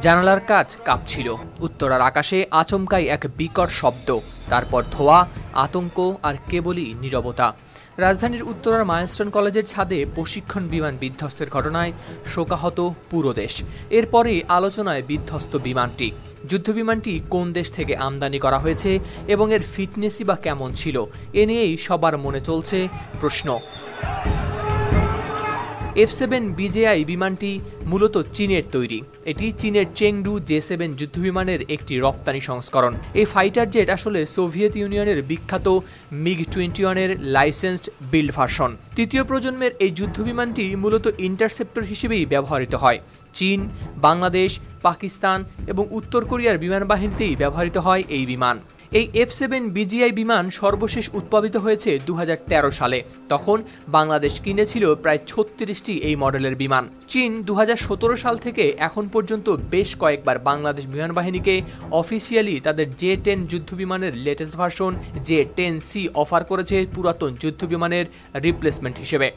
জানালার কাঁচ কাঁপছিল। উত্তরার আকাশে আচমকাই এক বিকট শব্দ, তারপর ধোঁয়া, আতঙ্ক আর কেবলই নীরবতা। রাজধানীর উত্তরার মাইলস্টোন কলেজের ছাদে প্রশিক্ষণ বিমান বিধ্বস্তের ঘটনায় শোকাহত পুরো দেশ। এরপরে আলোচনায় বিধ্বস্ত বিমানটি। যুদ্ধবিমানটি কোন দেশ থেকে আমদানি করা হয়েছে এবং এর ফিটনেসই বা কেমন ছিল, এ নিয়েই সবার মনে চলছে প্রশ্ন। F7 BJI বিমানটি মূলত চীনের তৈরি। এটি চীনের চেংডু J7 যুদ্ধবিমানের একটি রপ্তানি সংস্করণ। এই ফাইটার জেট আসলে সোভিয়েত ইউনিয়নের বিখ্যাত MiG-21 এর লাইসেন্সড বিল্ড ভার্সন। তৃতীয় প্রজন্মের এই যুদ্ধবিমানটি মূলত ইন্টারসেপ্টর হিসেবেই ব্যবহৃত হয়। চীন, বাংলাদেশ, পাকিস্তান এবং উত্তর কোরিয়ার বিমান বাহিনীতেই ব্যবহৃত হয় এই বিমান। এই F7 BJI বিমান সর্বশেষ উৎপাদিত হয়েছে 2013 সালে। তখন বাংলাদেশ কিনেছিল প্রায় 36টি এই মডেলের বিমান। চীন 2017 সাল থেকে এখন পর্যন্ত বেশ কয়েকবার বাংলাদেশ বিমান বাহিনীকে অফিসিয়ালি তাদের J-10 যুদ্ধবিমানের latest version J-10C offer করেছে পুরাতন যুদ্ধবিমানের রিপ্লেসমেন্ট হিসেবে।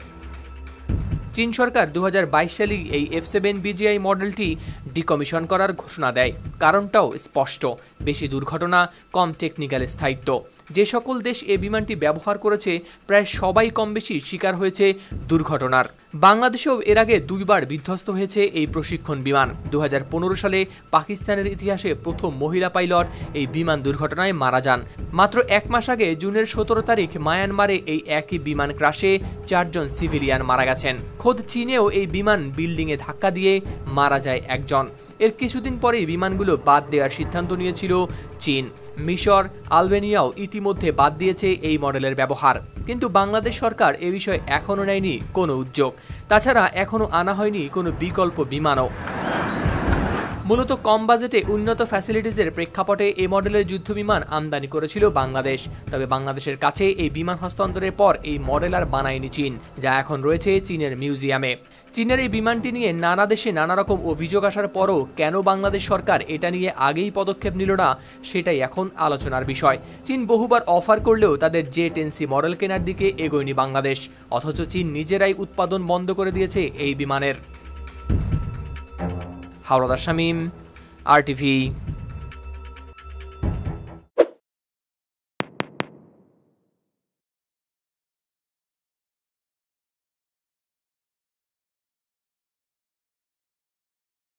চীন সরকার 2022 সালে এই F7 BJI মডেলটি ডিকমিশন করার ঘোষণা দেয়। কারণটাও স্পষ্ট, বেশি দুর্ঘটনা, কম টেকনিক্যাল স্থায়িত্ব। যে সকল দেশ এ বিমানটি ব্যবহার করেছে প্রায় সবাই কম বেশি শিকার হয়েছে দুর্ঘটনার। বাংলাদেশেও এর আগে দুইবার বিধ্বস্ত হয়েছে এই প্রশিক্ষণ বিমান। 2015 সালে পাকিস্তানের ইতিহাসে প্রথম মহিলা পাইলট এই বিমান দুর্ঘটনায় মারা যান। মাত্র এক মাস আগে জুনের 17 তারিখ মায়ানমারে এই একই বিমান ক্রাশে 4 জন সিভিলিয়ান মারা গেছেন। খোদ চীনেও এই বিমান বিল্ডিংয়ে ধাক্কা দিয়ে মারা যায় একজন। এর কিছুদিন পরেই বিমানগুলো বাদ দেওয়ার সিদ্ধান্ত নিয়েছিল চীন। মিশর, আলবেনিয়াও ইতিমধ্যে বাদ দিয়েছে এই মডেলের ব্যবহার। কিন্তু বাংলাদেশ সরকার এ বিষয়ে এখনও নেয়নি কোনো উদ্যোগ। তাছাড়া এখনও আনা হয়নি কোনো বিকল্প বিমানও। মূলত কম বাজেটে উন্নত ফ্যাসিলিটিসের প্রেক্ষাপটে এই মডেলের যুদ্ধবিমান আমদানি করেছিল বাংলাদেশ। তবে বাংলাদেশের কাছে এই বিমান হস্তান্তরের পর এই মডেল আর বানায়নি চীন, যা এখন রয়েছে চীনের মিউজিয়ামে। চীনের এই বিমানটি নিয়ে নানা দেশে নানা রকম অভিযোগ আসার পরও কেন বাংলাদেশ সরকার এটা নিয়ে আগেই পদক্ষেপ নিল না, সেটাই এখন আলোচনার বিষয়। চীন বহুবার অফার করলেও তাদের J-10C মডেল কেনার দিকে এগোয়নি বাংলাদেশ। অথচ চীন নিজেরাই উৎপাদন বন্ধ করে দিয়েছে এই বিমানের। হাওলাদার শামীম, RTV।